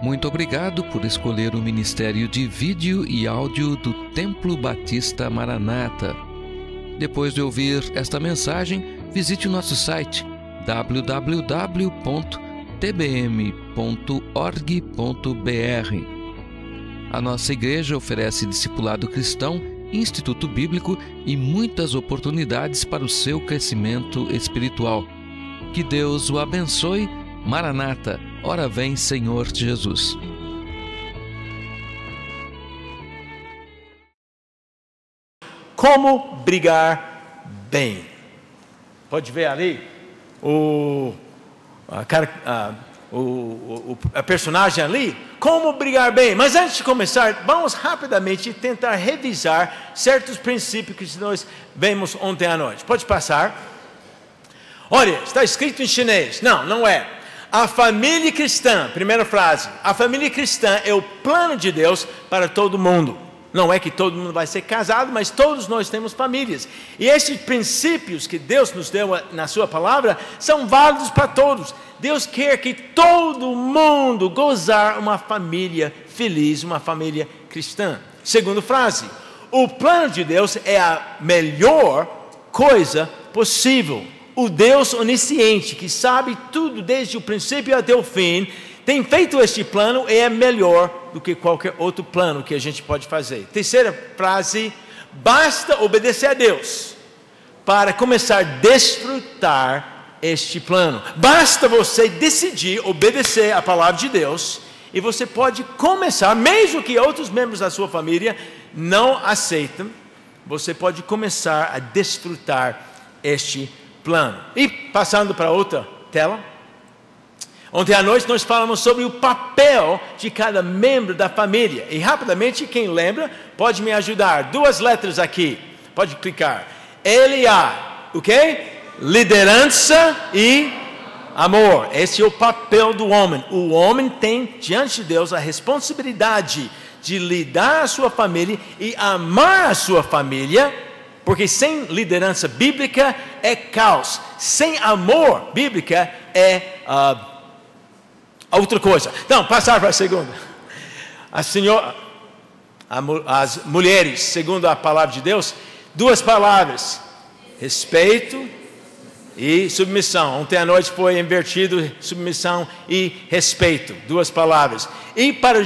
Muito obrigado por escolher o Ministério de Vídeo e Áudio do Templo Batista Maranata. Depois de ouvir esta mensagem, visite o nosso site www.tbm.org.br. A nossa igreja oferece discipulado cristão, instituto bíblico e muitas oportunidades para o seu crescimento espiritual. Que Deus o abençoe. Maranata, ora vem, Senhor Jesus. Como brigar bem. Pode ver ali a personagem ali. Como brigar bem. Mas antes de começar, vamos rapidamente tentar revisar certos princípios que nós vimos ontem à noite. Pode passar. Olha, está escrito em chinês. Não é. A família cristã, primeira frase. A família cristã é o plano de Deus para todo mundo. Não é que todo mundo vai ser casado, mas todos nós temos famílias. E esses princípios que Deus nos deu na sua palavra são válidos para todos. Deus quer que todo mundo gozar uma família feliz, uma família cristã. Segunda frase. O plano de Deus é a melhor coisa possível. O Deus onisciente, que sabe tudo desde o princípio até o fim, tem feito este plano e é melhor do que qualquer outro plano que a gente pode fazer. Terceira frase, basta obedecer a Deus para começar a desfrutar este plano. Basta você decidir obedecer a palavra de Deus e você pode começar, mesmo que outros membros da sua família não aceitem, você pode começar a desfrutar este plano. E passando para outra tela. Ontem à noite nós falamos sobre o papel de cada membro da família. E rapidamente, quem lembra, pode me ajudar. 2 letras aqui. Pode clicar. L-A. O quê? Liderança e amor. Esse é o papel do homem. O homem tem diante de Deus a responsabilidade de lidar a sua família e amar a sua família. Porque sem liderança bíblica é caos. Sem amor bíblica é outra coisa. Então, passar para a segunda. As mulheres, segundo a palavra de Deus, 2 palavras: respeito e submissão. Ontem à noite foi invertido submissão e respeito. 2 palavras. E para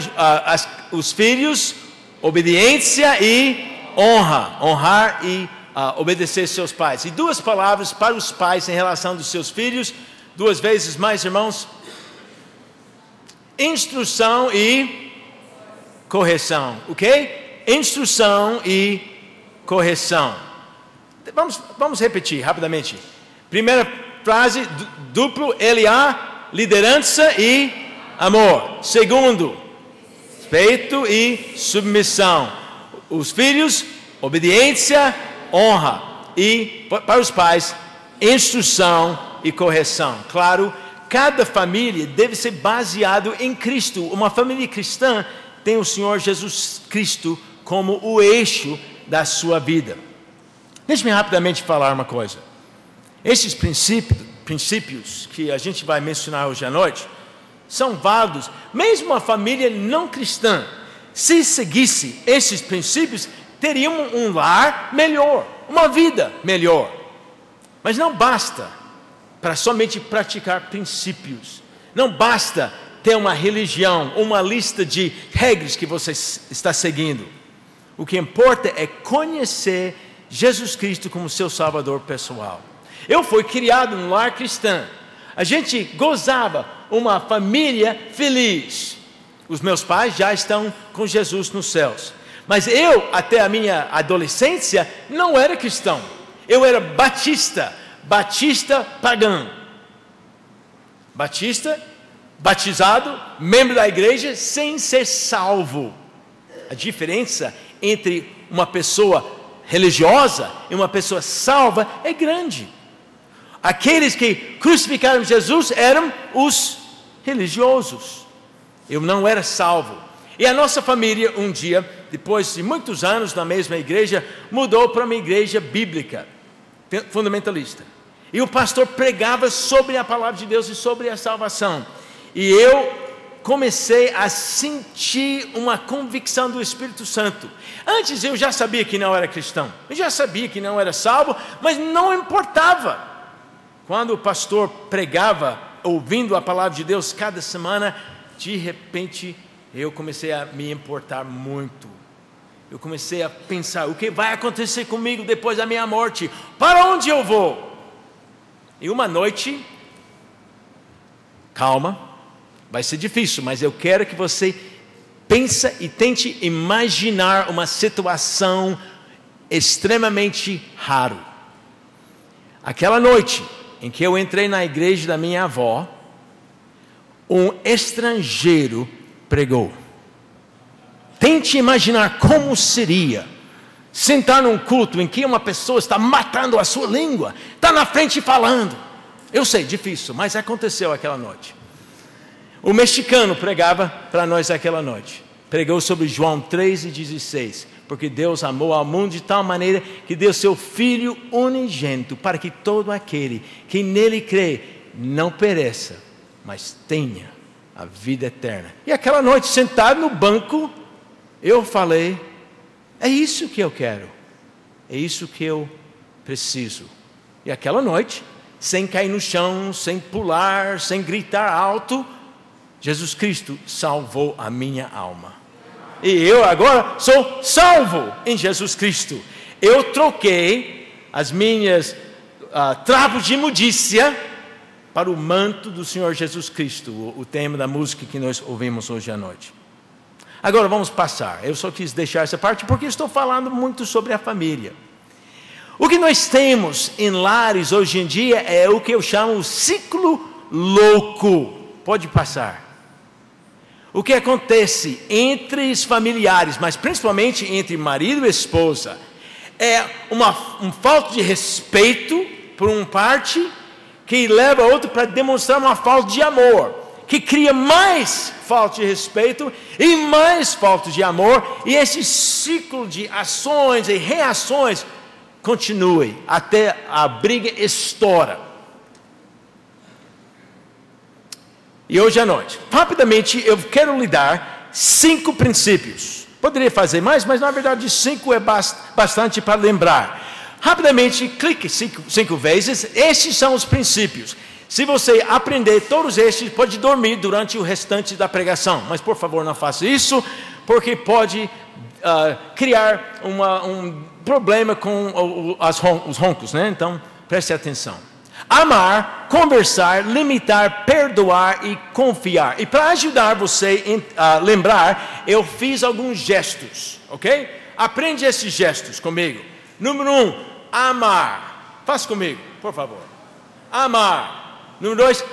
os filhos, obediência e honra. Honrar e obedecer seus pais. E 2 palavras para os pais em relação dos seus filhos. 2 vezes mais, irmãos. Instrução e correção. Ok? Instrução e correção. Vamos repetir rapidamente. Primeira frase, duplo L-A, liderança e amor. Segundo, respeito e submissão. Os filhos, obediência, honra. E para os pais, instrução e correção. Claro, cada família deve ser baseado em Cristo. Uma família cristã tem o Senhor Jesus Cristo como o eixo da sua vida. Deixe-me rapidamente falar uma coisa. Esses princípios que a gente vai mencionar hoje à noite são válidos, mesmo uma família não cristã. Se seguisse esses princípios, teríamos um lar melhor, uma vida melhor. Mas não basta para somente praticar princípios. Não basta ter uma religião, uma lista de regras que você está seguindo. O que importa é conhecer Jesus Cristo como seu Salvador pessoal. Eu fui criado num lar cristão. A gente gozava uma família feliz. Os meus pais já estão com Jesus nos céus. Mas eu, até a minha adolescência, não era cristão. Eu era batista pagão. Batista, batizado, membro da igreja, sem ser salvo. A diferença entre uma pessoa religiosa e uma pessoa salva é grande. Aqueles que crucificaram Jesus eram os religiosos. Eu não era salvo. E a nossa família, um dia, depois de muitos anos na mesma igreja, mudou para uma igreja bíblica, fundamentalista. E o pastor pregava sobre a palavra de Deus e sobre a salvação. E eu comecei a sentir uma convicção do Espírito Santo. Antes eu já sabia que não era cristão, eu já sabia que não era salvo, mas não importava. Quando o pastor pregava, ouvindo a palavra de Deus cada semana, de repente eu comecei a me importar muito. Eu comecei a pensar, o que vai acontecer comigo depois da minha morte? Para onde eu vou? E uma noite, calma, vai ser difícil, mas eu quero que você pense e tente imaginar uma situação extremamente rara. Aquela noite em que eu entrei na igreja da minha avó, um estrangeiro pregou. Tente imaginar como seria sentar num culto em que uma pessoa está matando a sua língua, está na frente falando. Eu sei, difícil, mas aconteceu aquela noite. O mexicano pregava para nós aquela noite. Pregou sobre João 3,16. Porque Deus amou ao mundo de tal maneira que deu seu Filho unigênito, para que todo aquele que nele crê não pereça, mas tenha a vida eterna. E aquela noite, sentado no banco, eu falei, é isso que eu quero, é isso que eu preciso. E aquela noite, sem cair no chão, sem pular, sem gritar alto, Jesus Cristo salvou a minha alma. E eu agora sou salvo em Jesus Cristo. Eu troquei as minhas trapos de imundícia para o manto do Senhor Jesus Cristo, o tema da música que nós ouvimos hoje à noite. Agora vamos passar. Eu só quis deixar essa parte porque estou falando muito sobre a família. O que nós temos em lares hoje em dia é o que eu chamo o ciclo louco. Pode passar. O que acontece entre os familiares, mas principalmente entre marido e esposa, é um falta de respeito por uma parte que leva a outra para demonstrar uma falta de amor, que cria mais falta de respeito e mais falta de amor, e esse ciclo de ações e reações continue até a briga estoura. E hoje à noite, rapidamente, eu quero lhe dar 5 princípios. Poderia fazer mais, mas na verdade 5 é bastante para lembrar. Rapidamente, clique 5 vezes. Estes são os princípios. Se você aprender todos estes, pode dormir durante o restante da pregação. Mas por favor, não faça isso, porque pode criar um problema com os roncos, né? Então, preste atenção. Amar, conversar, limitar, perdoar e confiar. E para ajudar você a lembrar, eu fiz alguns gestos, ok? Aprende esses gestos comigo. Número 1, amar. Faça comigo, por favor. Amar. Número 2,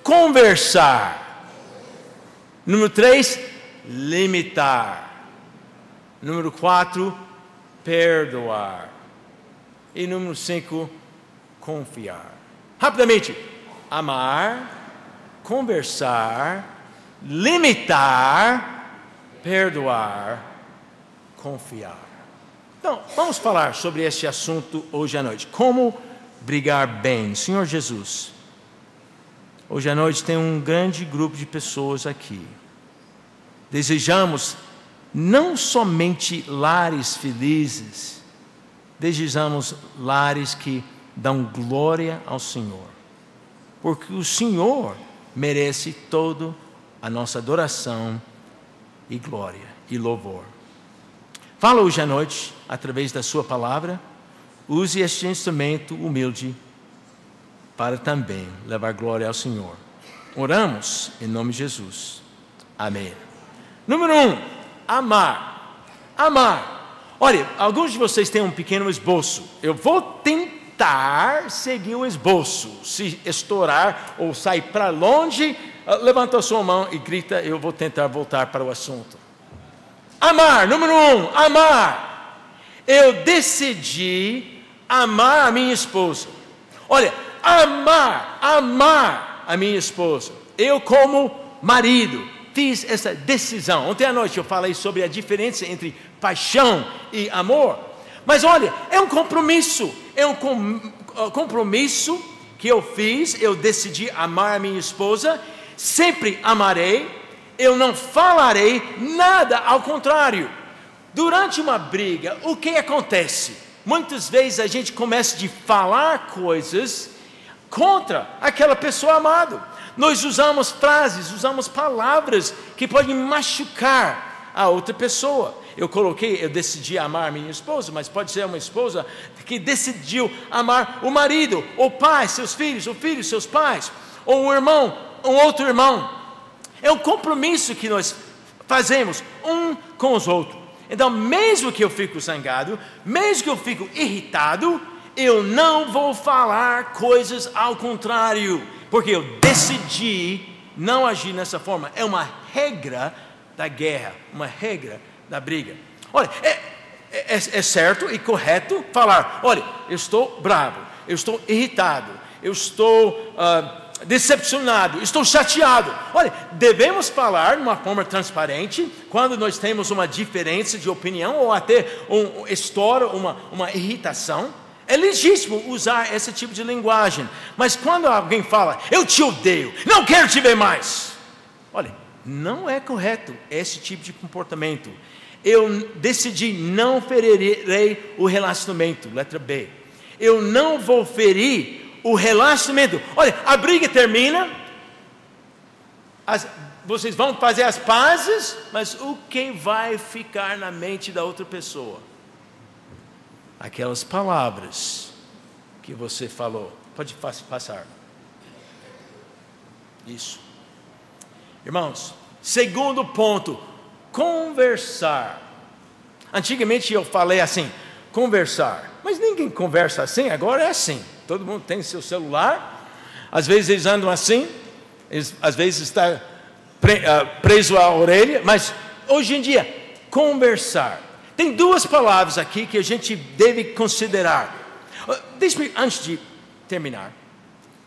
conversar. Número 3, limitar. Número 4, perdoar. E número 5, confiar. Rapidamente, amar, conversar, limitar, perdoar, confiar. Então, vamos falar sobre este assunto hoje à noite. Como brigar bem? Senhor Jesus, hoje à noite tem um grande grupo de pessoas aqui. Desejamos não somente lares felizes, desejamos lares que dão glória ao Senhor, porque o Senhor merece toda a nossa adoração e glória e louvor. Fala hoje à noite, através da sua palavra, use este instrumento humilde para também levar glória ao Senhor. Oramos em nome de Jesus. Amém. Número 1, amar. Amar. Olha, alguns de vocês têm um pequeno esboço. Eu vou tentar seguir o esboço. Se estourar ou sair para longe, levanta a sua mão e grita, eu vou tentar voltar para o assunto. Amar, número 1, amar. Eu decidi amar a minha esposa. Olha, amar a minha esposa. Eu como marido fiz essa decisão. Ontem à noite eu falei sobre a diferença entre paixão e amor. Mas olha, é um compromisso. É um compromisso que eu fiz. Eu decidi amar a minha esposa. Sempre amarei. eu não falarei nada ao contrário. Durante uma briga, o que acontece? Muitas vezes a gente começa a falar coisas contra aquela pessoa amada. Nós usamos frases, usamos palavras que podem machucar a outra pessoa. Eu decidi amar minha esposa, mas pode ser uma esposa que decidiu amar o marido, o pai, seus filhos, o filho, seus pais, ou um irmão, um outro irmão. É um compromisso que nós fazemos um com os outros. Então, mesmo que eu fico zangado, mesmo que eu fico irritado, eu não vou falar coisas ao contrário, porque eu decidi não agir nessa forma. É uma regra da guerra, uma regra da briga. Olha, é certo e correto falar: olha, eu estou bravo, eu estou irritado, eu estou decepcionado, estou chateado. Olha, devemos falar de uma forma transparente quando nós temos uma diferença de opinião ou até uma irritação. É legítimo usar esse tipo de linguagem, mas quando alguém fala: eu te odeio, não quero te ver mais, olha, não é correto esse tipo de comportamento. Eu decidi não ferirei o relacionamento, letra B. Eu não vou ferir o relacionamento. Olha, a briga termina, vocês vão fazer as pazes, mas o que vai ficar na mente da outra pessoa? Aquelas palavras que você falou. Pode passar. Isso. Irmãos, segundo ponto, conversar. Antigamente eu falei assim, conversar, mas ninguém conversa assim, agora é assim. Todo mundo tem seu celular, às vezes eles andam assim, às vezes está preso à orelha, mas hoje em dia, conversar. Tem duas palavras aqui que a gente deve considerar. Antes de terminar,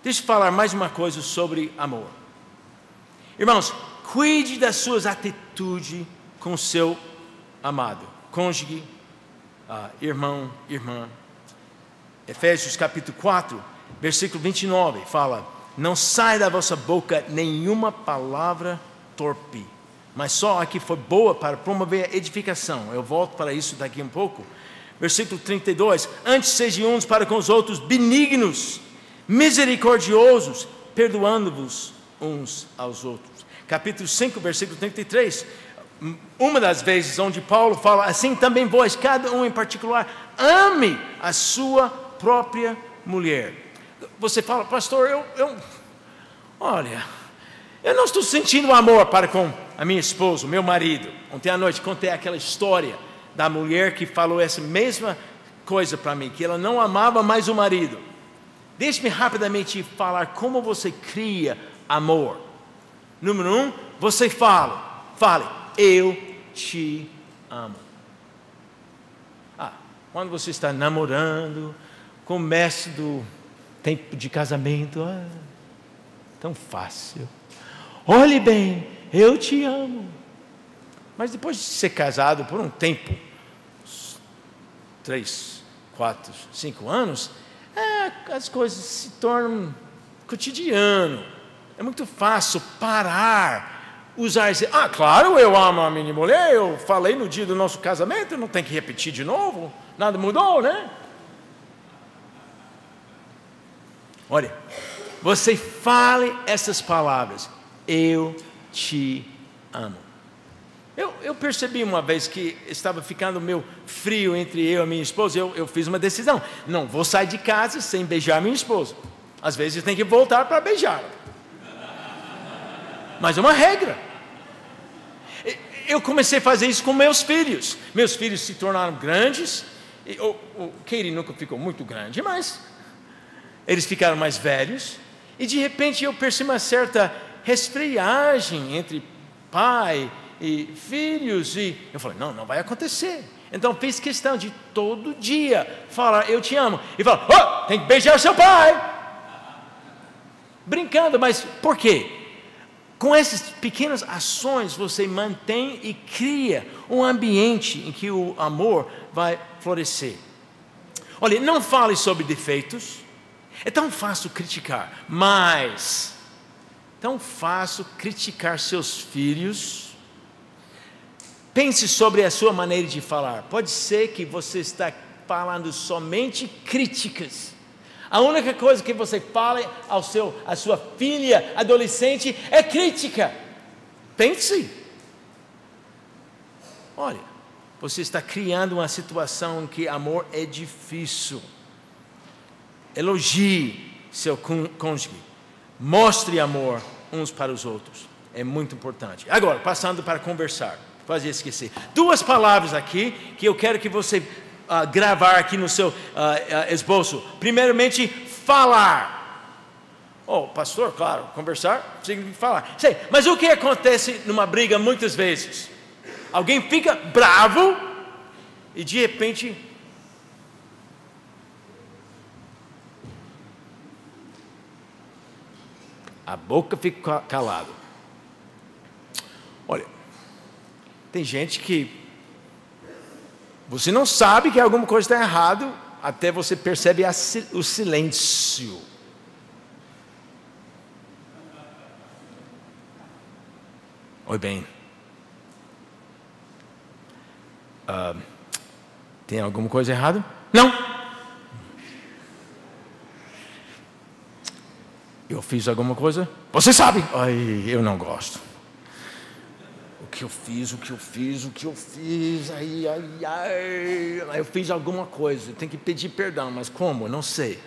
deixa eu falar mais uma coisa sobre amor. Irmãos, cuide das suas atitudes com o seu amado, cônjuge, irmão, irmã. Efésios capítulo 4, versículo 29, fala: não sai da vossa boca nenhuma palavra torpe, mas só a que for boa para promover a edificação. Eu volto para isso daqui um pouco. Versículo 32, antes sejam uns para com os outros benignos, misericordiosos, perdoando-vos uns aos outros. Capítulo 5, versículo 33, uma das vezes onde Paulo fala: assim também vós, cada um em particular, ame a sua própria mulher. Você fala: pastor, olha, eu não estou sentindo amor para com a minha esposa, o meu marido. Ontem à noite contei aquela história da mulher que falou essa mesma coisa para mim, que ela não amava mais o marido. Deixe-me rapidamente falar como você cria amor. Número 1, você fale, eu te amo. Quando você está namorando, começo do tempo de casamento, tão fácil. Olhe bem, eu te amo. Mas depois de ser casado por um tempo, 3, 4, 5 anos, as coisas se tornam cotidiano. É muito fácil parar, usar esse... claro, eu amo a minha mulher, eu falei no dia do nosso casamento, não tem que repetir de novo, nada mudou, né? Olha, você fale essas palavras: eu te amo. Eu percebi uma vez que estava ficando meio frio entre eu e a minha esposa. Eu fiz uma decisão: não vou sair de casa sem beijar minha esposa. Às vezes tem que voltar para beijá-la, mas é uma regra. Eu comecei a fazer isso com meus filhos. Meus filhos se tornaram grandes. O Katie nunca ficou muito grande, mas eles ficaram mais velhos. E de repente eu percebi uma certa resfriagem entre pai e filhos, e eu falei: não vai acontecer. Então fiz questão de todo dia falar: eu te amo, e falar: tem que beijar seu pai, brincando. Mas por quê? Com essas pequenas ações você mantém e cria um ambiente em que o amor vai florescer. Olha, não fale sobre defeitos. É tão fácil criticar, mas tão fácil criticar seus filhos. Pense sobre a sua maneira de falar. Pode ser que você está falando somente críticas. A única coisa que você fala à sua filha adolescente é crítica. Pense. Olha, você está criando uma situação em que amor é difícil. Elogie seu cônjuge. Mostre amor uns para os outros. É muito importante. Agora, passando para conversar. Quase esqueci. 2 palavras aqui que eu quero que você gravar aqui no seu esboço. Primeiramente, falar. Oh, pastor, claro, conversar significa falar. Sei, mas o que acontece numa briga muitas vezes? Alguém fica bravo e de repente a boca fica calada. Olha, tem gente que você não sabe que alguma coisa está errada até você percebe o silêncio. Oi, bem. Tem alguma coisa errada? Não. Eu fiz alguma coisa? Você sabe. Ai, eu não gosto. O que eu fiz? Ai. Eu fiz alguma coisa. Tem que pedir perdão, mas como? Não sei.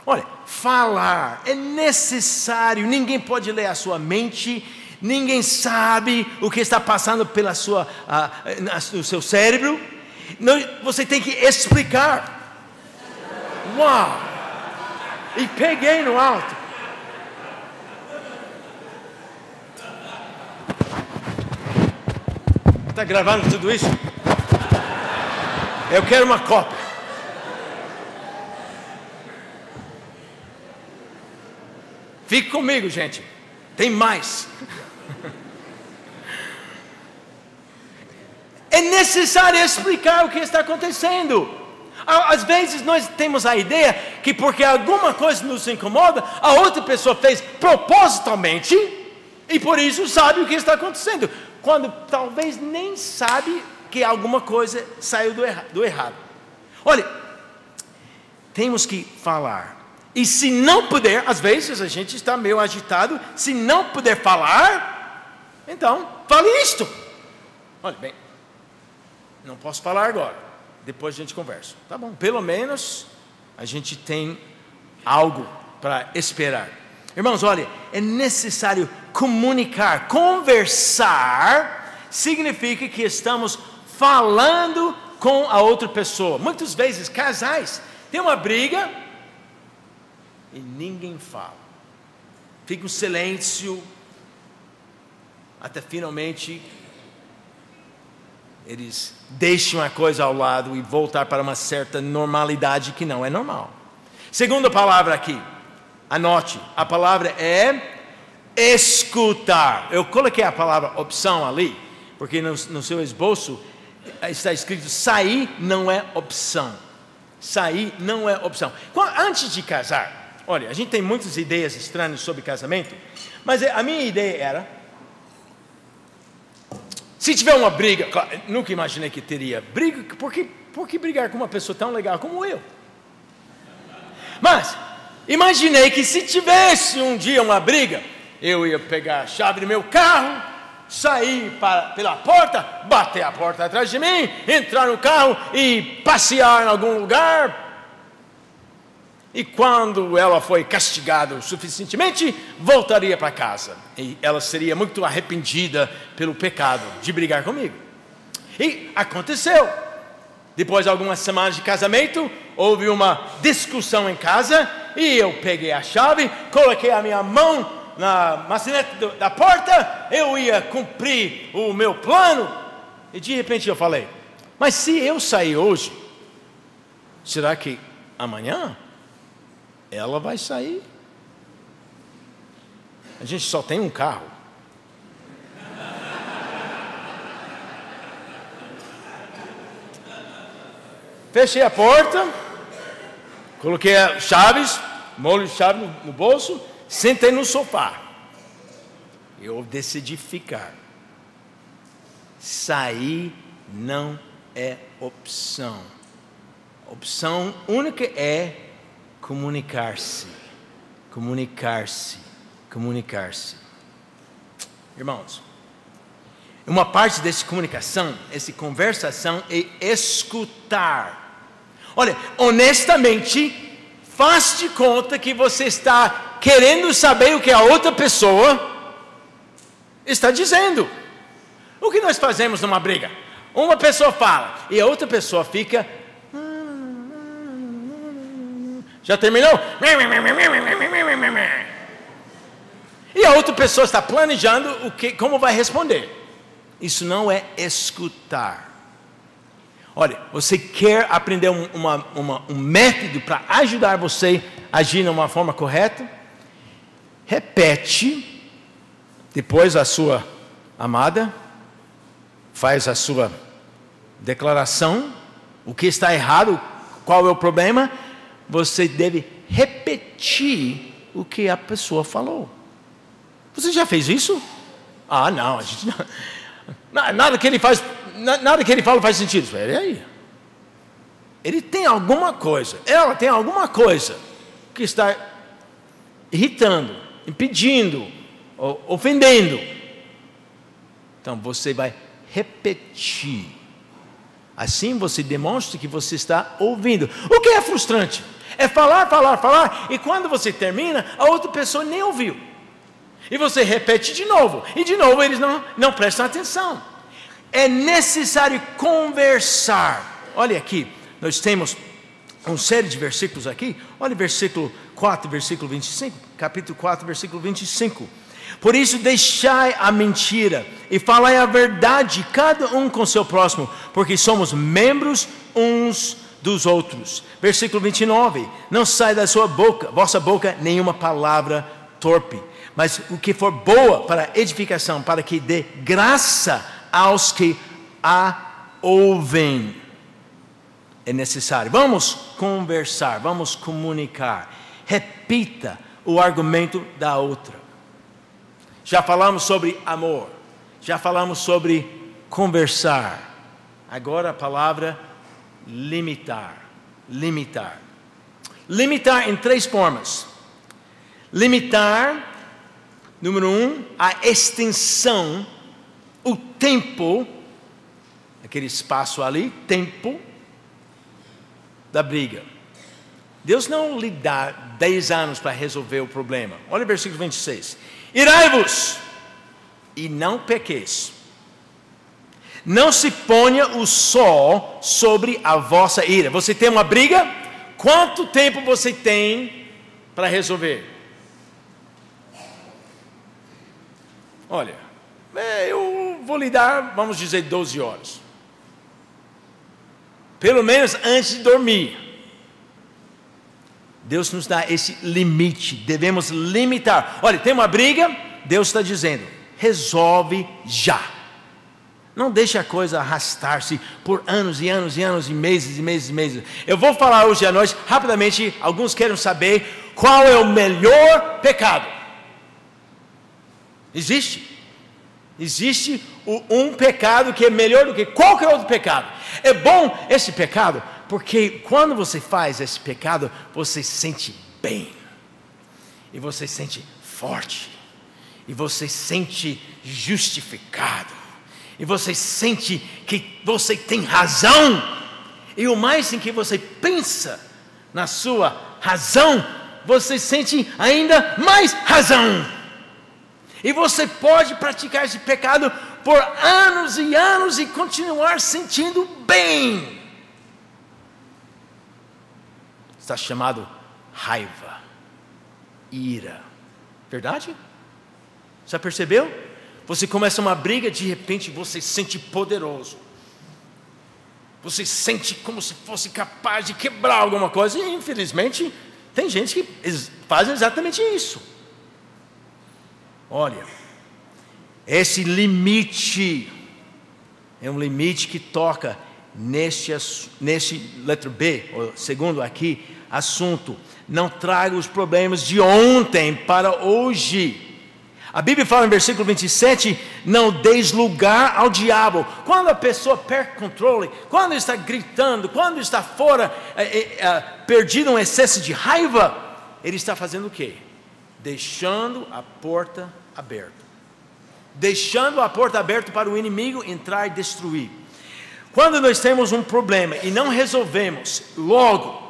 Olha, falar é necessário. Ninguém pode ler a sua mente. Ninguém sabe o que está passando no seu cérebro. Você tem que explicar. Uau! E peguei no alto. Está gravando tudo isso? Eu quero uma cópia. Fique comigo, gente. Tem mais. É necessário explicar o que está acontecendo. Às vezes nós temos a ideia que porque alguma coisa nos incomoda, a outra pessoa fez propositalmente e por isso sabe o que está acontecendo, quando talvez nem sabe que alguma coisa saiu do errado. Olha, temos que falar. E se não puder, às vezes a gente está meio agitado, se não puder falar, então fale isto. Olha bem, não posso falar agora, depois a gente conversa. Tá bom, pelo menos a gente tem algo para esperar. Irmãos, olha, é necessário comunicar. Conversar significa que estamos falando com a outra pessoa. Muitas vezes casais têm uma briga e ninguém fala. Fica um silêncio até finalmente eles deixam a coisa ao lado e voltar para uma certa normalidade que não é normal. Segunda palavra aqui, anote, a palavra é escutar. Eu coloquei a palavra opção ali, porque no seu esboço está escrito sair não é opção. Sair não é opção. Antes de casar, olha, a gente tem muitas ideias estranhas sobre casamento, mas a minha ideia era, se tiver uma briga, claro, nunca imaginei que teria briga, por que brigar com uma pessoa tão legal como eu? Mas imaginei que se tivesse um dia uma briga, eu ia pegar a chave do meu carro, sair pela porta, bater a porta atrás de mim, entrar no carro e passear em algum lugar. E quando ela foi castigada o suficientemente, voltaria para casa. E ela seria muito arrependida pelo pecado de brigar comigo. E aconteceu. Depois de algumas semanas de casamento, houve uma discussão em casa. E eu peguei a chave, coloquei a minha mão na maçaneta da porta. Eu ia cumprir o meu plano. E de repente eu falei, mas se eu sair hoje, será que amanhã ela vai sair? A gente só tem um carro. Fechei a porta, coloquei as chaves, molho de chave no bolso, sentei no sofá. eu decidi ficar. Sair não é opção. Opção única é comunicar-se. Comunicar-se. Comunicar-se. Irmãos, uma parte dessa comunicação, essa conversação é escutar. Olha, honestamente, faz de conta que você está querendo saber o que a outra pessoa está dizendo. O que nós fazemos numa briga? Uma pessoa fala e a outra pessoa fica... Já terminou? E a outra pessoa está planejando como vai responder. Isso não é escutar. Olha, você quer aprender um método para ajudar você a agir de uma forma correta? Repete, depois a sua amada, faz a sua declaração, o que está errado, qual é o problema, você deve repetir o que a pessoa falou. Você já fez isso? Ah, não, a gente não. Nada que ele fala faz sentido. Espera aí. Ele tem alguma coisa, ela tem alguma coisa que está irritando, impedindo, ofendendo. Então você vai repetir. Assim você demonstra que você está ouvindo. O que é frustrante? É falar, e quando você termina, a outra pessoa nem ouviu. E você repete de novo, e de novo eles não prestam atenção. É necessário conversar. Olha aqui, nós temos uma série de versículos aqui. Olha versículo 4, versículo 25, capítulo 4, versículo 25. Por isso deixai a mentira e falai a verdade, cada um com seu próximo, porque somos membros uns dos outros. Versículo 29, não sai da vossa boca nenhuma palavra torpe, mas o que for boa para edificação, para que dê graça aos que a ouvem. É necessário. Vamos conversar, vamos comunicar. Repita o argumento da outra. Já falamos sobre amor, já falamos sobre conversar. Agora a palavra limitar. Limitar. Limitar em 3 formas. Limitar, número 1, a extensão, o tempo, aquele espaço ali, tempo da briga. Deus não lhe dá 10 anos para resolver o problema. Olha o versículo 26. Irai-vos e não pequeis. Não se ponha o sol sobre a vossa ira. Você tem uma briga? Quanto tempo você tem para resolver? Olha, eu vou lhe dar, vamos dizer, 12 horas. Pelo menos antes de dormir. Deus nos dá esse limite, devemos limitar. Olha, tem uma briga, Deus está dizendo, resolve já. Não deixe a coisa arrastar-se por anos e anos e anos e meses e meses e meses. Eu vou falar hoje à noite, rapidamente, alguns querem saber qual é o melhor pecado. Existe um pecado que é melhor do que qualquer outro pecado. É bom esse pecado, porque quando você faz esse pecado, você se sente bem, e você se sente forte, e você se sente justificado, e você sente que você tem razão, e o mais em que você pensa na sua razão, você sente ainda mais razão, e você pode praticar esse pecado por anos e anos e continuar sentindo bem. Está chamado raiva, ira. Verdade? Já percebeu? Você começa uma briga, de repente você se sente poderoso. Você sente como se fosse capaz de quebrar alguma coisa. E infelizmente, tem gente que faz exatamente isso. Olha, esse limite é um limite que toca neste letra B, ou segundo aqui, assunto. Não traga os problemas de ontem para hoje. A Bíblia fala em versículo 27, não deis lugar ao diabo. Quando a pessoa perde controle, quando está gritando, quando está fora, perdido um excesso de raiva, ele está fazendo o quê? Deixando a porta aberta. Deixando a porta aberta para o inimigo entrar e destruir. Quando nós temos um problema e não resolvemos logo,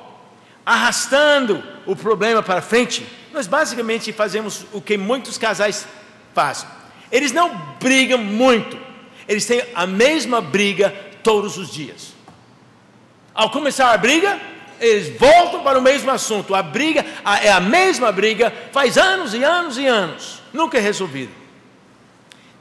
arrastando o problema para frente, nós basicamente fazemos o que muitos casais fazem. Eles não brigam muito, eles têm a mesma briga todos os dias. Ao começar a briga, eles voltam para o mesmo assunto. A briga é a mesma briga, faz anos e anos e anos, nunca é resolvido.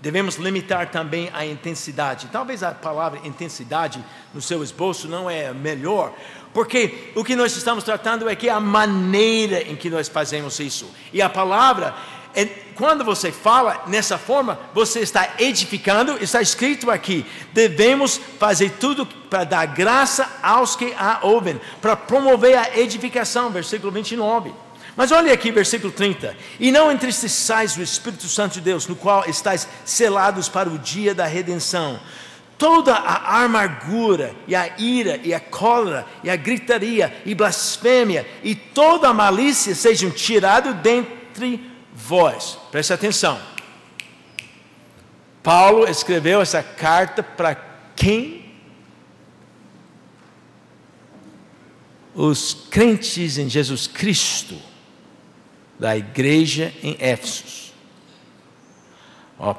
Devemos limitar também a intensidade. Talvez a palavra intensidade no seu esboço não é a melhor, porque o que nós estamos tratando é que a maneira em que nós fazemos isso. E a palavra, quando você fala nessa forma, você está edificando, está escrito aqui, devemos fazer tudo para dar graça aos que a ouvem, para promover a edificação, versículo 29. Mas olha aqui, versículo 30. E não entristeçais o Espírito Santo de Deus, no qual estáis selados para o dia da redenção. Toda a amargura, e a ira, e a cólera, e a gritaria, e blasfêmia, e toda a malícia sejam tirados dentre vós. Preste atenção. Paulo escreveu essa carta para quem? Os crentes em Jesus Cristo, da igreja em Éfeso.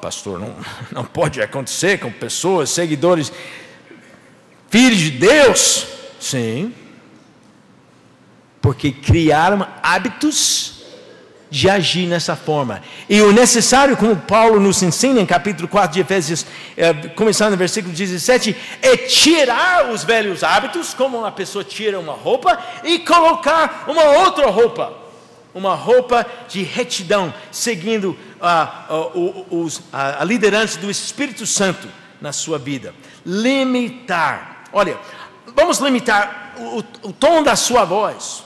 Pastor, não pode acontecer com pessoas, seguidores, filhos de Deus. Sim, porque criaram hábitos de agir nessa forma. E o necessário, como Paulo nos ensina em capítulo 4 de Efésios, começando no versículo 17, é tirar os velhos hábitos, como uma pessoa tira uma roupa, e colocar uma outra roupa. Uma roupa de retidão, seguindo a liderança do Espírito Santo na sua vida. Limitar. Olha, vamos limitar o tom da sua voz.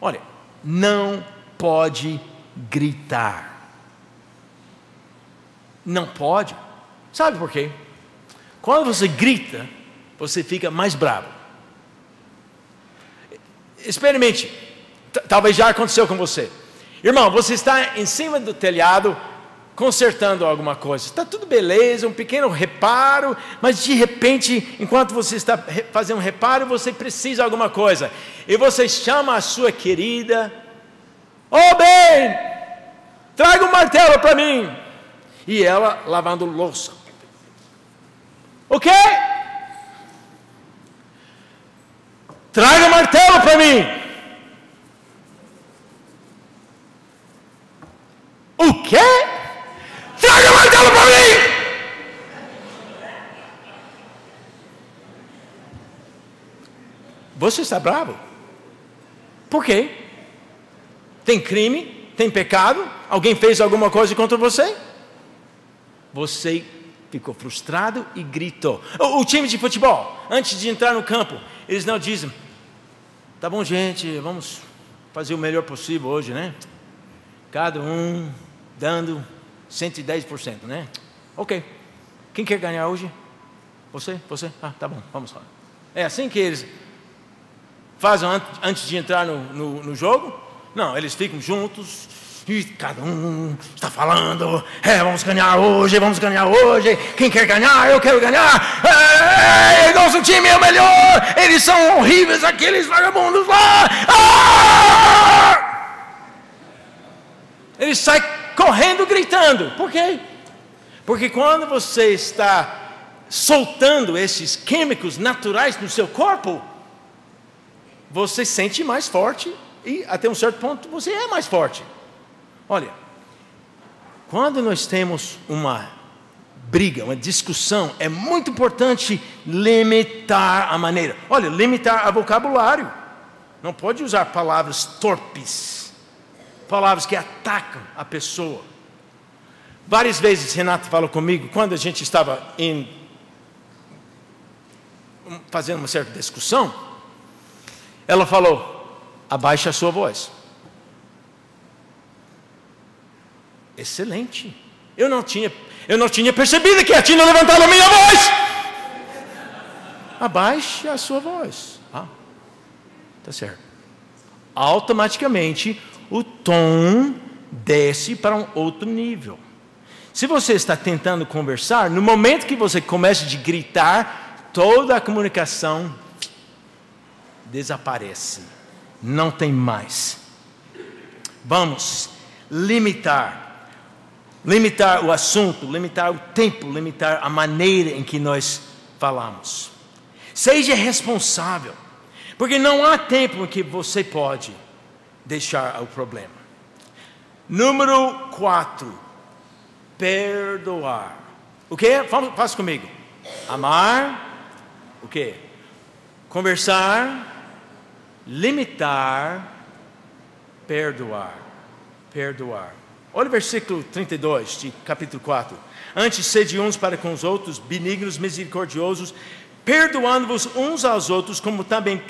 Olha, não pode gritar. Não pode. Sabe por quê? Quando você grita, você fica mais bravo. Experimente. Talvez já aconteceu com você. Irmão, você está em cima do telhado consertando alguma coisa. Está tudo beleza, um pequeno reparo, mas de repente, enquanto você está fazendo um reparo, você precisa de alguma coisa. E você chama a sua querida. Bem, traga um martelo para mim. E ela lavando louça. O quê? Traga um martelo para mim. O quê? Traga o martelo para mim! Você está bravo? Por quê? Tem crime? Tem pecado? Alguém fez alguma coisa contra você? Você ficou frustrado e gritou. O time de futebol, antes de entrar no campo, eles não dizem: tá bom, gente, vamos fazer o melhor possível hoje, né? Cada um dando 110%, né? Ok. Quem quer ganhar hoje? Você? Tá bom, vamos lá. É assim que eles fazem antes de entrar no jogo? Não, eles ficam juntos e cada um está falando: vamos ganhar hoje. Quem quer ganhar? Eu quero ganhar. Nosso time é o melhor. Eles são horríveis, aqueles vagabundos lá. Ele sai correndo, gritando. Por quê? Porque quando você está soltando esses químicos naturais no seu corpo, você se sente mais forte e até um certo ponto você é mais forte. Olha, quando nós temos uma briga, uma discussão, é muito importante limitar a maneira. Olha, limitar o vocabulário. Não pode usar palavras torpes. Palavras que atacam a pessoa. Várias vezes Renata falou comigo, quando a gente estava fazendo uma certa discussão, ela falou: abaixa a sua voz. excelente. Eu não tinha percebido que ela tinha levantado a minha voz. Abaixe a sua voz. Tá certo. Automaticamente o tom desce para um outro nível. Se você está tentando conversar, no momento que você começa a gritar, toda a comunicação desaparece. Não tem mais. Vamos limitar o assunto, limitar o tempo, limitar a maneira em que nós falamos. Seja responsável, porque não há tempo em que você pode deixar o problema. Número 4, perdoar. O que? Faça comigo. Amar, o que? Conversar, limitar, perdoar. Olha o versículo 32 de capítulo 4. Antes, sede uns para com os outros, benignos, misericordiosos, perdoando-vos uns aos outros, como também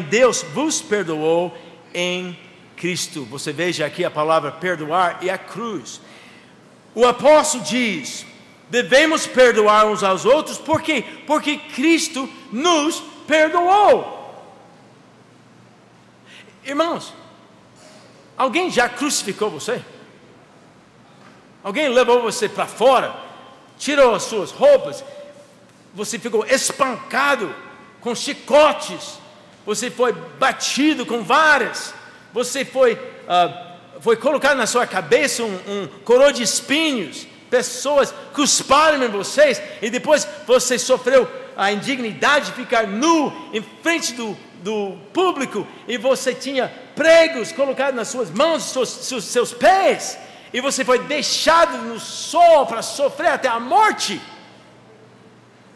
Deus vos perdoou em Cristo. Você veja aqui a palavra perdoar e a cruz. O apóstolo diz, devemos perdoar uns aos outros, por quê? Porque Cristo nos perdoou. Irmãos, alguém já crucificou você? Alguém levou você para fora, tirou as suas roupas, você ficou espancado com chicotes, você foi batido com varas, você foi colocado na sua cabeça um coroa de espinhos, pessoas cusparam em vocês, e depois você sofreu a indignidade de ficar nu em frente do público, e você tinha pregos colocados nas suas mãos, seus pés, e você foi deixado no sol para sofrer até a morte.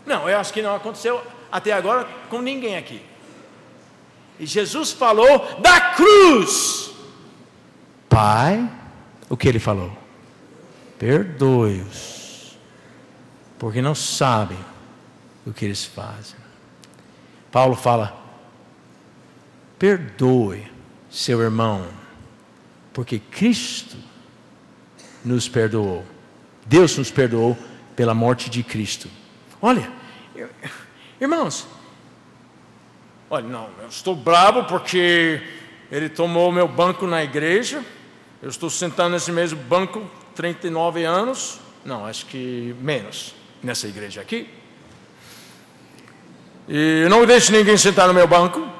Não, eu acho que não aconteceu até agora com ninguém aqui. E Jesus falou da cruz. Pai, o que ele falou? Perdoe-os, porque não sabem o que eles fazem. Paulo fala, perdoe seu irmão, porque Cristo nos perdoou. Deus nos perdoou pela morte de Cristo. Olha, irmãos, olha, não, eu estou bravo porque ele tomou meu banco na igreja. Eu estou sentado nesse mesmo banco 39 anos. Não, acho que menos, nessa igreja aqui. E eu não deixo ninguém sentar no meu banco.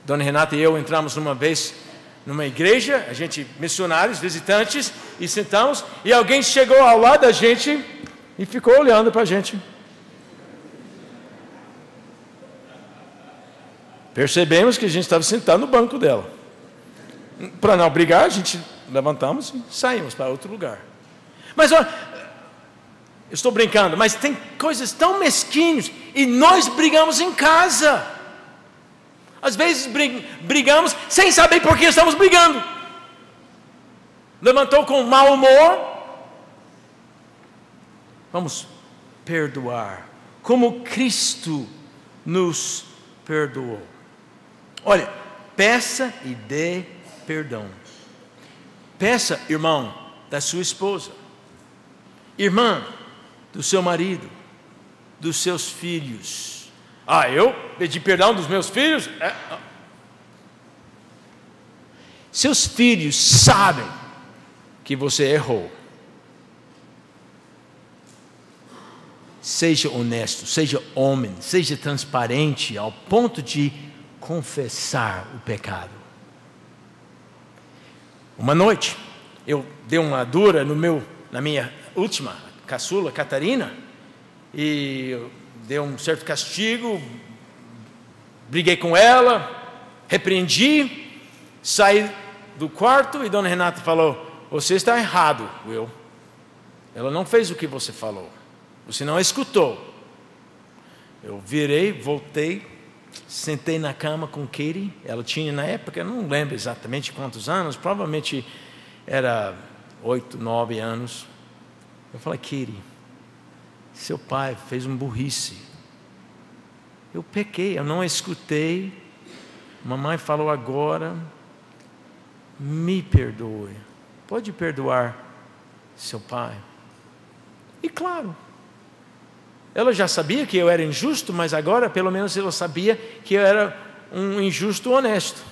Dona Renata e eu entramos uma vez numa igreja, a gente, missionários, visitantes, e sentamos, e alguém chegou ao lado da gente e ficou olhando para a gente. Percebemos que a gente estava sentado no banco dela. Para não brigar, a gente levantamos e saímos para outro lugar. Mas olha, eu estou brincando, mas tem coisas tão mesquinhas, e nós brigamos em casa. Às vezes brigamos sem saber por que estamos brigando. Levantou com mau humor. Vamos perdoar, como Cristo nos perdoou. Olha, peça e dê perdão. Peça, irmão, da sua esposa, irmã, do seu marido, dos seus filhos. Eu pedi perdão dos meus filhos? Seus filhos sabem que você errou. Seja honesto, seja homem, seja transparente ao ponto de confessar o pecado. Uma noite, eu dei uma dura na minha última caçula, Catarina, e eu dei um certo castigo, briguei com ela, repreendi, saí do quarto e Dona Renata falou, você está errado, Will. Ela não fez o que você falou, você não escutou. Eu virei, voltei, sentei na cama com Katie, ela tinha na época, eu não lembro exatamente quantos anos, provavelmente era 8, 9 anos. Eu falei, Katie, seu pai fez um burrice. Eu pequei, eu não escutei. Mamãe falou agora, me perdoe. pode perdoar seu pai? E claro, ela já sabia que eu era injusto, mas agora pelo menos ela sabia que eu era um injusto honesto.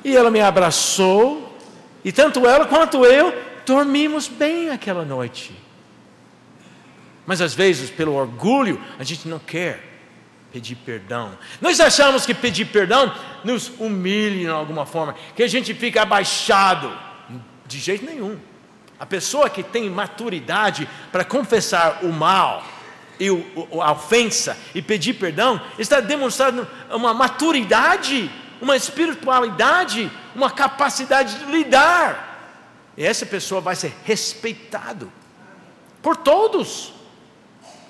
E ela me abraçou, e tanto ela quanto eu dormimos bem aquela noite. Mas às vezes, pelo orgulho, a gente não quer pedir perdão. Nós achamos que pedir perdão nos humilha de alguma forma, que a gente fica abaixado. De jeito nenhum. A pessoa que tem maturidade para confessar o mal e a ofensa e pedir perdão, está demonstrando uma maturidade, uma espiritualidade, uma capacidade de lidar. E essa pessoa vai ser respeitado por todos.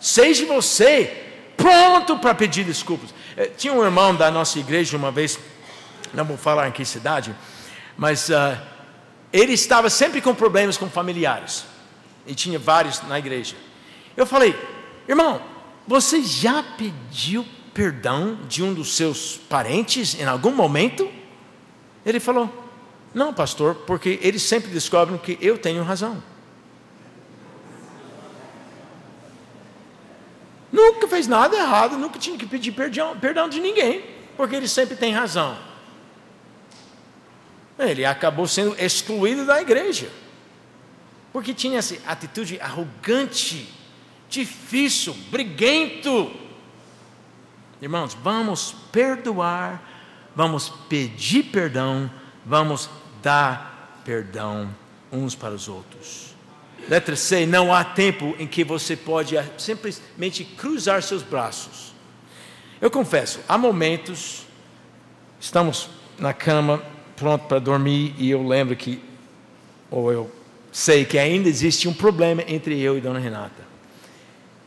Seja você pronto para pedir desculpas. Tinha um irmão da nossa igreja uma vez, não vou falar em que cidade, mas ele estava sempre com problemas com familiares, e tinha vários na igreja. Eu falei: irmão, você já pediu perdão de um dos seus parentes em algum momento? Ele falou: não, pastor, porque eles sempre descobrem que eu tenho razão. Nunca fez nada errado, nunca tinha que pedir perdão de ninguém, porque ele sempre tem razão. Ele acabou sendo excluído da igreja, porque tinha essa atitude arrogante, difícil, briguento. Irmãos, vamos perdoar, vamos pedir perdão, vamos dar perdão uns para os outros. Letra C, não há tempo em que você pode simplesmente cruzar seus braços. Eu confesso, há momentos, estamos na cama, pronto para dormir, e eu lembro que, ou eu sei que ainda existe um problema entre eu e Dona Renata.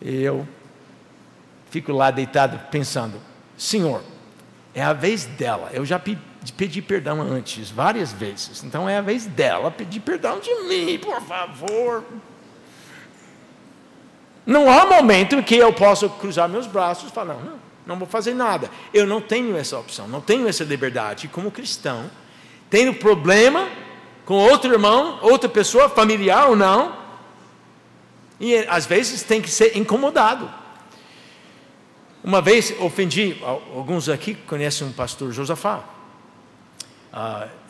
E eu fico lá deitado pensando: Senhor, é a vez dela. Eu já pedi perdão antes, várias vezes. Então é a vez dela pedir perdão de mim, por favor. Não há momento em que eu possa cruzar meus braços e falar: não vou fazer nada. Eu não tenho essa opção, não tenho essa liberdade. E como cristão, tendo problema com outro irmão, outra pessoa, familiar ou não, e às vezes tem que ser incomodado. Uma vez ofendi, alguns aqui conhecem um pastor Josafá.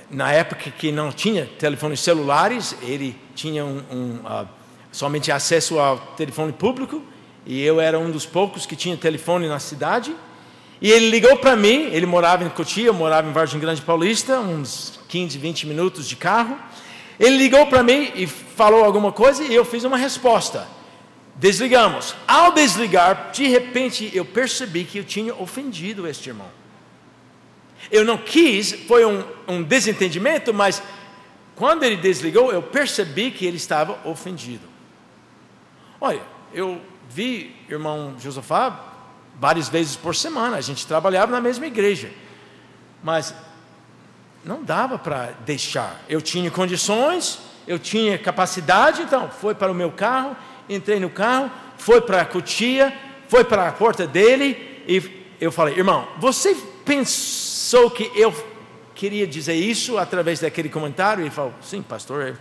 Na época que não tinha telefones celulares, ele tinha somente acesso ao telefone público, e eu era um dos poucos que tinha telefone na cidade. E ele ligou para mim, ele morava em Cotia, eu morava em Vargem Grande Paulista, uns 15, 20 minutos de carro. Ele ligou para mim e falou alguma coisa, e eu fiz uma resposta. Desligamos. Ao desligar, de repente eu percebi que eu tinha ofendido este irmão. Eu não quis, foi um desentendimento, mas quando ele desligou, eu percebi que ele estava ofendido. Olha, eu vi irmão Josafá várias vezes por semana, a gente trabalhava na mesma igreja, mas não dava para deixar. Eu tinha condições, eu tinha capacidade, então foi para o meu carro, entrei no carro, foi para a Cotia, foi para a porta dele, e eu falei: irmão, você pensou que eu queria dizer isso através daquele comentário? Ele falou: sim, pastor,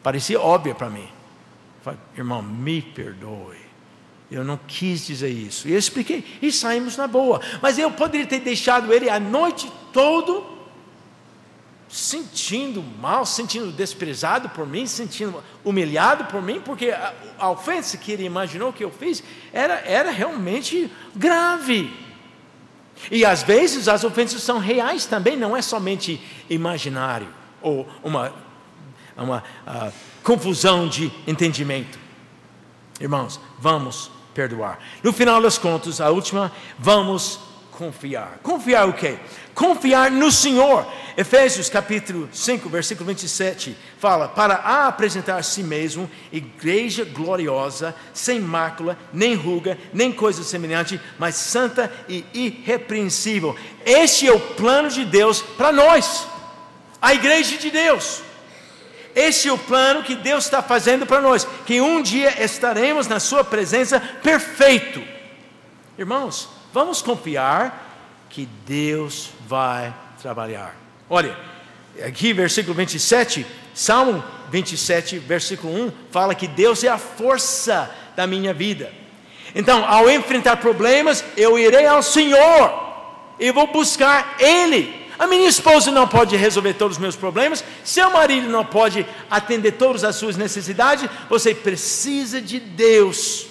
parecia óbvio para mim. Eu falei: irmão, me perdoe, eu não quis dizer isso. E eu expliquei, e saímos na boa. Mas eu poderia ter deixado ele a noite toda sentindo mal, sentindo desprezado por mim, sentindo humilhado por mim, porque a ofensa que ele imaginou que eu fiz era realmente grave. E às vezes as ofensas são reais também, não é somente imaginário, ou uma confusão de entendimento. Irmãos, vamos perdoar. No final das contas, a última, vamos confiar. Confiar o quê? Confiar no Senhor. Efésios capítulo 5, versículo 27, fala: para apresentar a si mesmo igreja gloriosa, sem mácula, nem ruga, nem coisa semelhante, mas santa e irrepreensível. Este é o plano de Deus para nós, a igreja de Deus. Este é o plano que Deus está fazendo para nós, que um dia estaremos na sua presença perfeito. Irmãos, vamos confiar que Deus vai trabalhar. Olha, Aqui, versículo 27, Salmo 27, versículo 1, fala que Deus é a força da minha vida. Então, ao enfrentar problemas, eu irei ao Senhor, e vou buscar Ele. A minha esposa não pode resolver todos os meus problemas, seu marido não pode atender todas as suas necessidades, você precisa de Deus.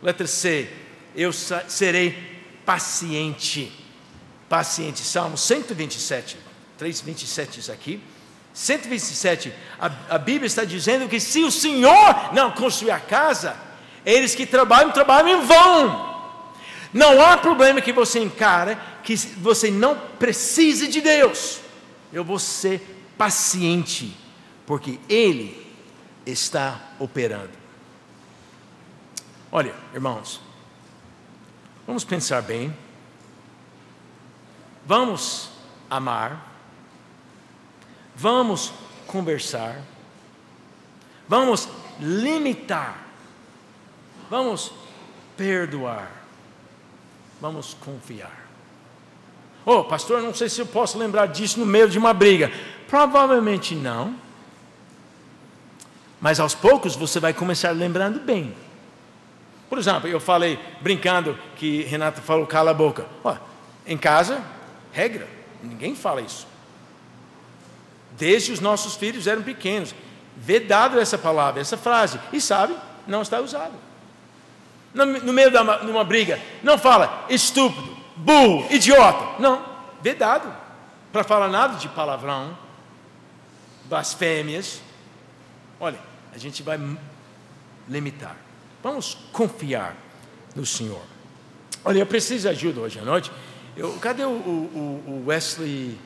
Letra C, eu serei paciente. Paciente, Salmo 127, 3:27 isso aqui. 127, a Bíblia está dizendo que se o Senhor não construir a casa, eles que trabalham em vão. Não há problema que você encara que você não precise de Deus. Eu vou ser paciente, porque Ele está operando. Olha, irmãos, vamos pensar bem. Vamos amar. Vamos conversar. Vamos limitar. Vamos perdoar. Vamos confiar. Oh, pastor, não sei se eu posso lembrar disso no meio de uma briga. Provavelmente não. Mas aos poucos você vai começar lembrando bem. Por exemplo, eu falei, brincando, que Renata falou, cala a boca. Oh, em casa, regra, ninguém fala isso. Desde os nossos filhos eram pequenos, vedado essa palavra, essa frase. E sabe, não está usado. No meio de uma briga, não fala estúpido, burro, idiota. Não, vedado. Para falar nada de palavrão, blasfêmias. Olha, a gente vai limitar. Vamos confiar no Senhor. Olha, eu preciso de ajuda hoje à noite. Cadê o Wesley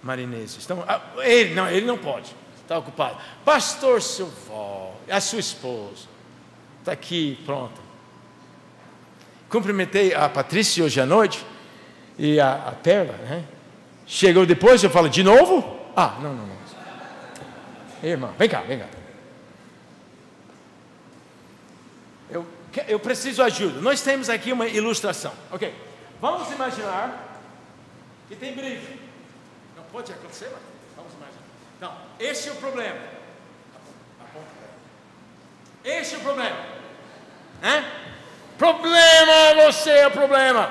Marinese? Ele não pode, está ocupado. Pastor Silval, a sua esposa, está aqui, pronto. Cumprimentei a Patrícia hoje à noite, e a Perla, né? Chegou depois, eu falo, de novo? Não. Ei, irmã, vem cá. Eu preciso de ajuda. Nós temos aqui uma ilustração, ok? Vamos imaginar que tem briga. Não pode acontecer, mas vamos imaginar. Então, esse é o problema. Esse é o problema. Problema, você é o problema.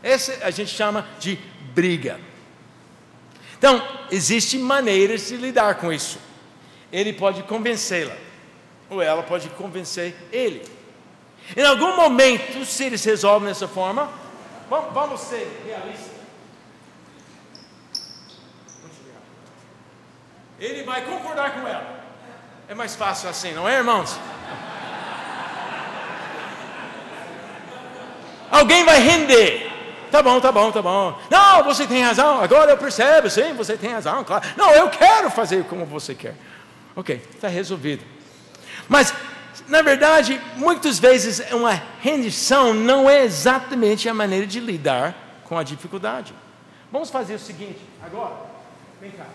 Esse a gente chama de briga. Então, existem maneiras de lidar com isso. Ele pode convencê-la, ou ela pode convencer ele. Em algum momento, se eles resolvem dessa forma, vamos ser realistas. Ele vai concordar com ela. É mais fácil assim, não é, irmãos? Alguém vai render. Tá bom. Não, você tem razão. Agora eu percebo, sim, você tem razão, claro. Não, eu quero fazer como você quer. Ok, está resolvido. Mas, na verdade, muitas vezes uma rendição não é exatamente a maneira de lidar com a dificuldade. Vamos fazer o seguinte, agora. Vem cá.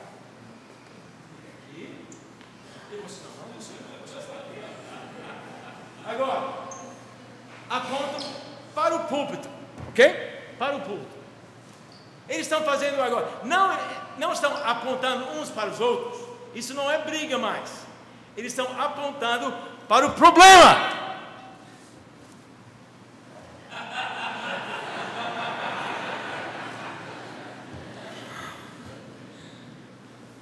Agora, aponta para o púlpito, ok? Para o púlpito. Eles estão fazendo agora, não estão apontando uns para os outros. Isso não é briga mais. Eles estão apontando para o problema.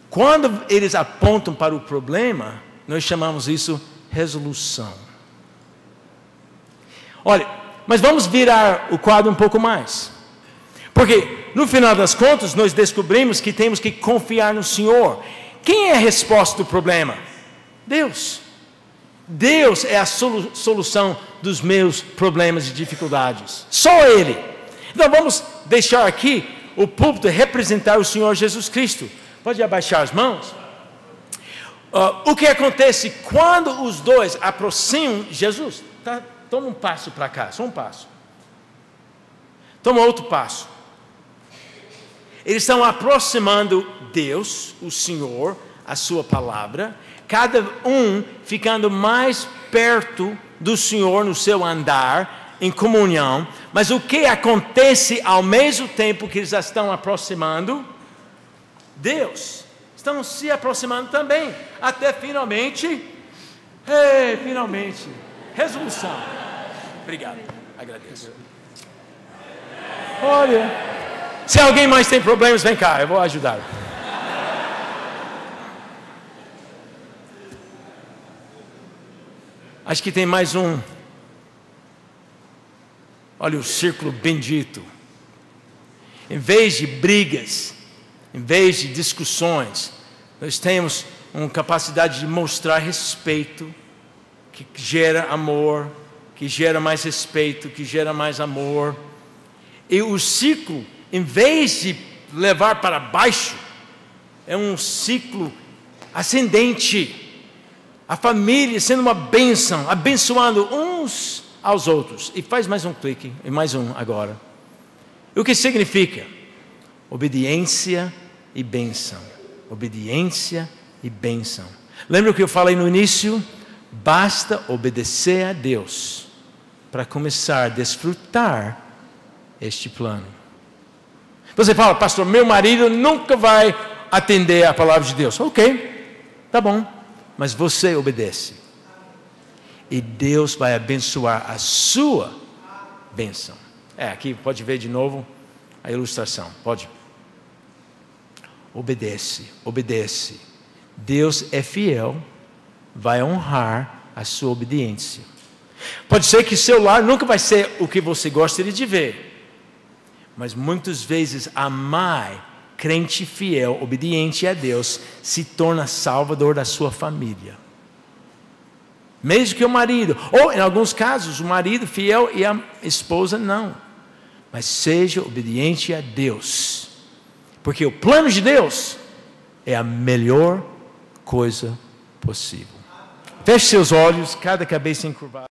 Quando eles apontam para o problema, nós chamamos isso resolução. Olha, mas vamos virar o quadro um pouco mais. Porque, no final das contas, nós descobrimos que temos que confiar no Senhor. Quem é a resposta do problema? Deus. Deus é a solução dos meus problemas e dificuldades. Só Ele. Então vamos deixar aqui o púlpito representar o Senhor Jesus Cristo. Pode abaixar as mãos? O que acontece quando os dois aproximam Jesus? Toma um passo para cá, só um passo. Toma outro passo. Eles estão aproximando Deus, o Senhor, a sua palavra, cada um ficando mais perto do Senhor no seu andar, em comunhão. Mas o que acontece ao mesmo tempo que eles estão aproximando? Deus estão se aproximando também, até finalmente, resolução. Obrigado, agradeço. Olha, se alguém mais tem problemas, vem cá, eu vou ajudar. Acho que tem mais um. Olha o círculo bendito. Em vez de brigas, em vez de discussões, nós temos uma capacidade de mostrar respeito, que gera amor, que gera mais respeito, que gera mais amor. E o ciclo, em vez de levar para baixo, é um ciclo ascendente. A família sendo uma bênção, abençoando uns aos outros. E faz mais um clique, e mais um agora. O que significa? Obediência e bênção. Obediência e bênção. Lembra o que eu falei no início? Basta obedecer a Deus para começar a desfrutar este plano. Você fala, pastor, meu marido nunca vai atender a palavra de Deus. Ok, tá bom. Mas você obedece. E Deus vai abençoar a sua bênção. Aqui pode ver de novo a ilustração. Pode. Obedece, obedece. Deus é fiel, vai honrar a sua obediência. Pode ser que seu lar nunca vai ser o que você gostaria de ver. Mas muitas vezes a mãe, crente fiel, obediente a Deus, se torna salvador da sua família. Mesmo que o marido, ou em alguns casos, o marido fiel e a esposa não. Mas seja obediente a Deus. Porque o plano de Deus é a melhor coisa possível. Feche seus olhos, cada cabeça encurvada.